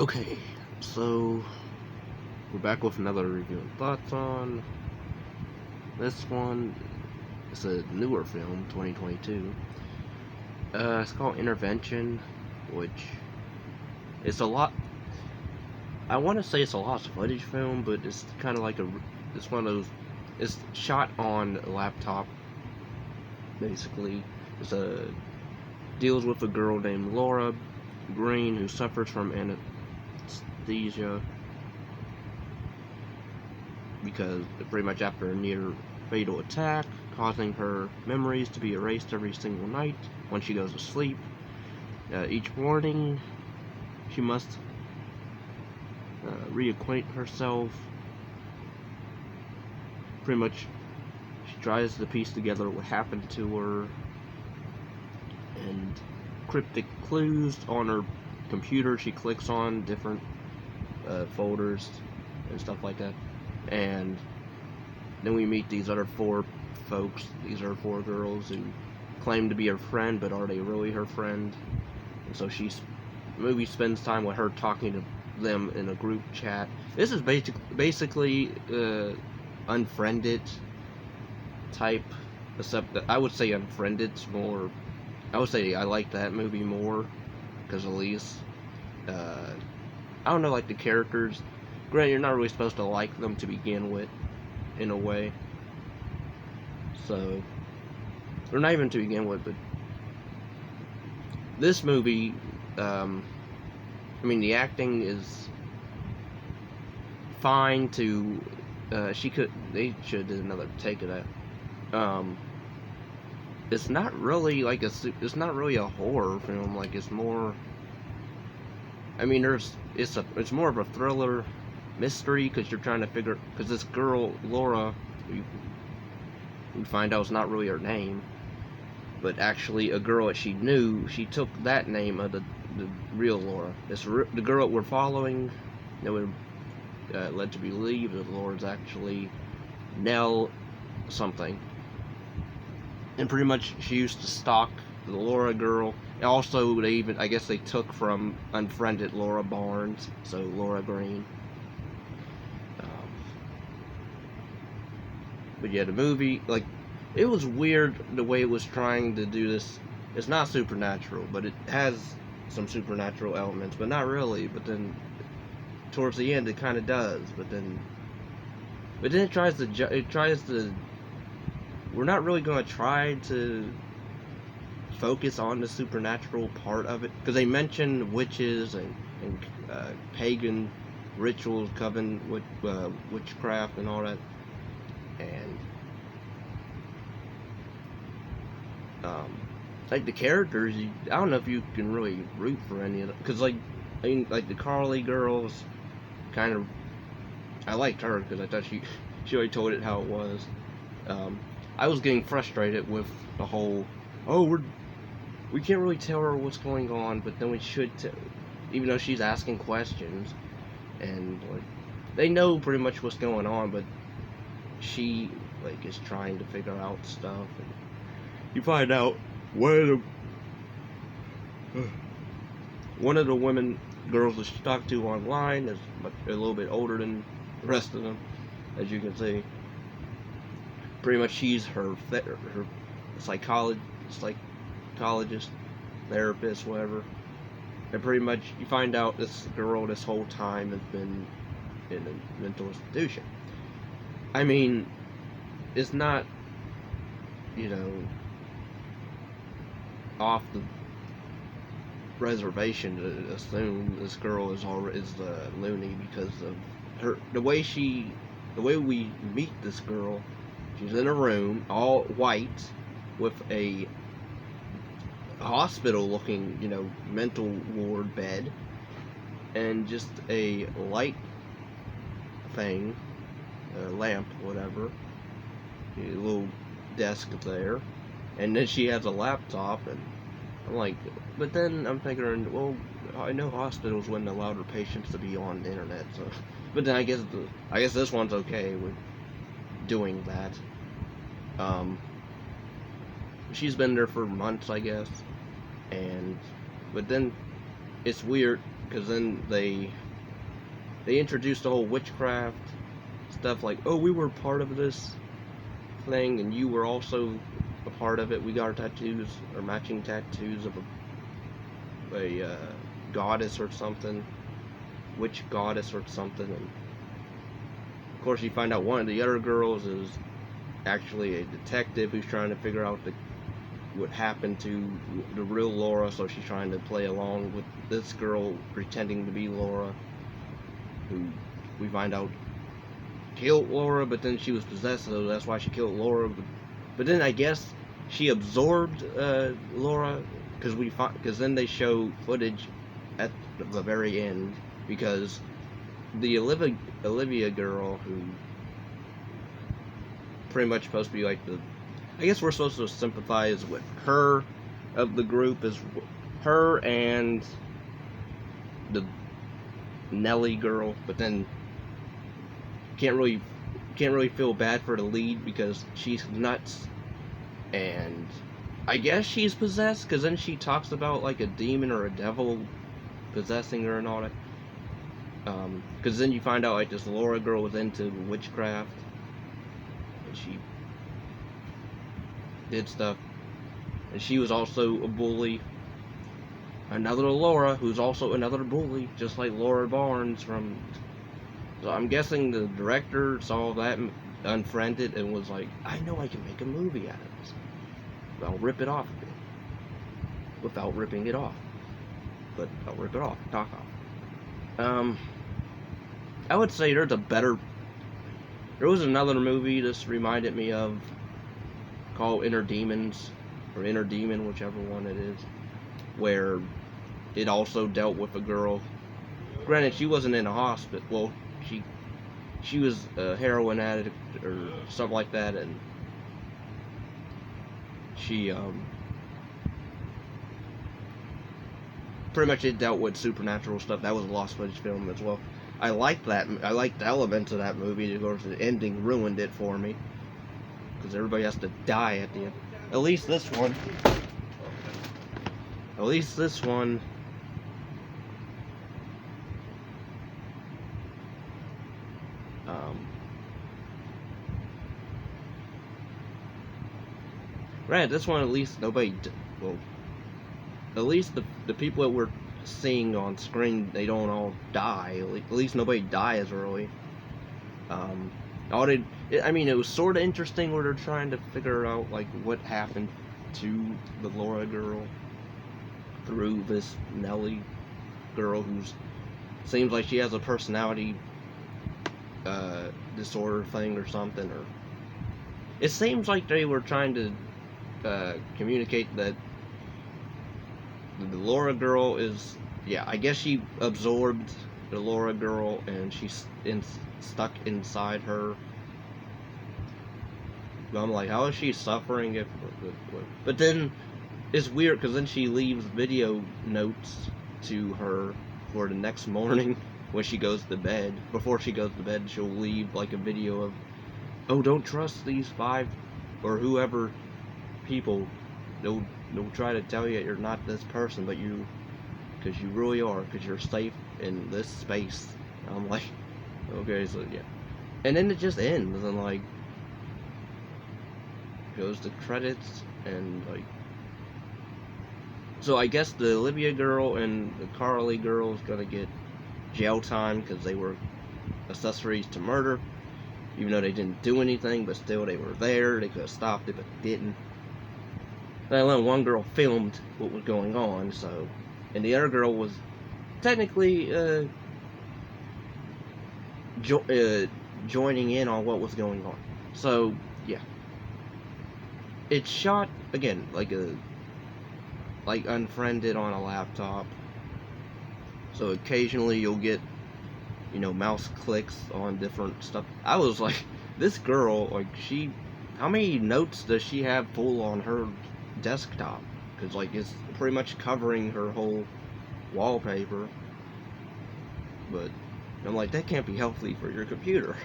Okay, so we're back with another review and thoughts on this one. It's a newer film, 2022. It's called Intervention, which it's a lot. I want to say it's a lost footage film, but it's kind of like it's one of those. It's shot on a laptop, basically. It's a deals with a girl named Laura Green who suffers from anesthesia because pretty much after a near fatal attack, causing her memories to be erased every single night when she goes to sleep. Each morning, she must reacquaint herself. Pretty much, she tries to piece together what happened to her and cryptic clues on her computer. She clicks on different folders and stuff like that. And then we meet these other four folks. These are four girls who claim to be her friend, but are they really her friend? And so the movie spends time with her talking to them in a group chat. This is basically unfriended type, except that I would say unfriended's more. I would say I like that movie more because at least I don't know, like the characters. Granted, you're not really supposed to like them to begin with, in a way. So, or not even to begin with, but this movie, I mean, the acting is fine to, they should have did another take of that. It's not really like it's not really a horror film, like it's more, I mean, it's more of a thriller mystery, because you're trying to figure, because this girl, Laura, we find out it's not really her name, but actually a girl that she knew, she took that name of the real Laura. The girl that we're following, that we're led to believe that Laura's actually Nell something. And pretty much she used to stalk the Laura girl. And also, I guess they took from unfriended Laura Barnes, so Laura Green. But yeah, the movie, like, it was weird the way it was trying to do this. It's not supernatural, but it has some supernatural elements, but not really. But then towards the end, it kind of does. But then it tries to. We're not really going to try to focus on the supernatural part of it, because they mention witches and pagan rituals, coven with witchcraft and all that, and like the characters, I don't know if you can really root for any of them, because like, I mean, like the Carly girls, kind of, I liked her because I thought she already told it how it was. I was getting frustrated with the whole, oh, we can't really tell her what's going on, but then we should even though she's asking questions, and like, they know pretty much what's going on, but she like is trying to figure out stuff, and you find out one of the women girls that she talked to online is a little bit older than the rest of them, as you can see. Pretty much she's her psychologist, therapist, whatever. And pretty much you find out this girl this whole time has been in a mental institution. I mean, it's not, you know, off the reservation to assume this girl is loony, because of the way we meet this girl. She's in a room, all white, with a hospital-looking, mental ward bed, and just a light thing, a lamp, whatever, a little desk there, and then she has a laptop, and I'm like, but then I'm thinking, well, I know hospitals wouldn't allow their patients to be on the internet, so, but then I guess this one's okay with doing that. She's been there for months, I guess, but then it's weird because then they introduced the whole witchcraft stuff, like, oh, we were part of this thing, and you were also a part of it. We got our tattoos, or matching tattoos of a goddess or something, witch goddess or something. And of course, you find out one of the other girls is actually a detective who's trying to figure out what happened to the real Laura, so she's trying to play along with this girl pretending to be Laura, who we find out killed Laura, but then she was possessed, so that's why she killed Laura. But then I guess she absorbed Laura, because then they show footage at the very end, because the Olivia girl, who pretty much supposed to be like I guess we're supposed to sympathize with her of the group, is her and the Nelly girl, but then can't really feel bad for the lead because she's nuts, and I guess she's possessed, because then she talks about like a demon or a devil possessing her and all that. Because then you find out like this Laura girl was into witchcraft, and she did stuff, and she was also a bully. Another Laura, who's also another bully, just like Laura Barnes from. So I'm guessing the director saw that, unfriended, and was like, I know I can make a movie out of this. I'll rip it off a bit. Without ripping it off. But I'll rip it off, talk off. I would say there was another movie this reminded me of, called Inner Demons, or Inner Demon, whichever one it is, where it also dealt with a girl. Granted, she wasn't in a hospital. Well, she was a heroin addict or something like that, and she pretty much it dealt with supernatural stuff. That was a lost footage film as well. I liked that. I liked the elements of that movie. Of course, the ending ruined it for me, because everybody has to die at the end. At least this one. Right, this one at least nobody. Well, at least the people that we're seeing on screen, they don't all die. At least nobody dies early. It was sort of interesting where they're trying to figure out like what happened to the Laura girl through this Nelly girl, who seems like she has a personality disorder thing or something. Or it seems like they were trying to communicate that the Laura girl is, I guess she absorbed the Laura girl, and she's stuck inside her. But I'm like, how is she suffering if? But then it's weird, because then she leaves video notes to her for the next morning when she goes to bed. Before she goes to bed, she'll leave like a video of, oh, don't trust these 5 or whoever people. They'll try to tell you you're not this person, but because you really are, because you're safe in this space. And I'm like, okay, so yeah. And then it just ends, and like goes to credits, and like, so I guess the Olivia girl and the Carly girl is gonna get jail time because they were accessories to murder, even though they didn't do anything, but still they were there. They could have stopped it, but didn't. Then one girl filmed what was going on, so, and the other girl was technically joining in on what was going on. So yeah, it's shot again like unfriended on a laptop. So occasionally you'll get, mouse clicks on different stuff. I was like, this girl, like, how many notes does she have full on her desktop? Because like it's pretty much covering her whole wallpaper. But I'm like, that can't be healthy for your computer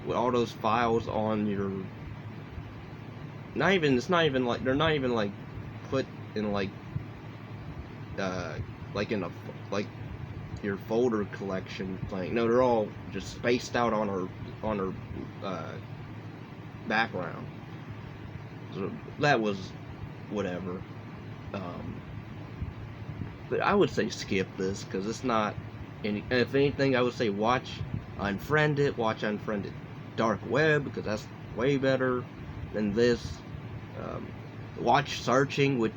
with all those files on your. It's not even like they're not even like put in like in a like your folder collection thing. No, they're all just spaced out on her background. So that was whatever. But I would say skip this because it's not any. If anything, I would say watch Unfriended. Watch Unfriended Dark Web because that's way better than this. Watch Searching with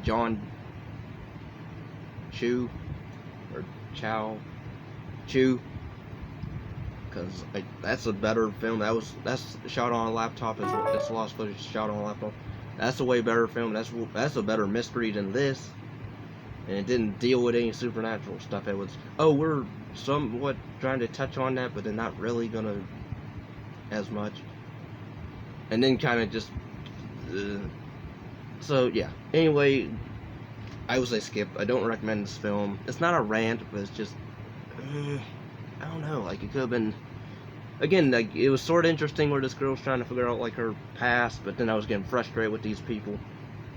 John Chu or Chu, because that's a better film. That's shot on a laptop. It's lost footage shot on a laptop. That's a way better film. That's a better mystery than this, and it didn't deal with any supernatural stuff. It was, oh, we're somewhat trying to touch on that, but they're not really gonna as much, and then kind of just. So yeah. Anyway, I would say skip. I don't recommend this film. It's not a rant, but it's just I don't know. Like it could have been. Again, like it was sort of interesting where this girl's trying to figure out like her past, but then I was getting frustrated with these people,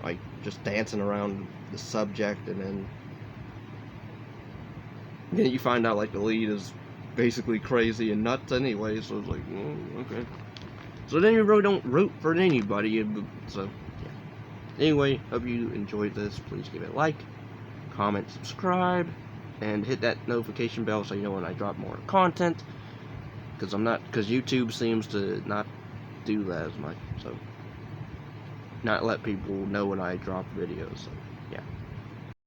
like just dancing around the subject, and then you find out like the lead is basically crazy and nuts anyway. So it's like, okay. So then you really don't root for anybody. So yeah. Anyway, hope you enjoyed this. Please give it a like, comment, subscribe, and hit that notification bell so you know when I drop more content. Because YouTube seems to not do that as much, so not let people know when I drop videos. So.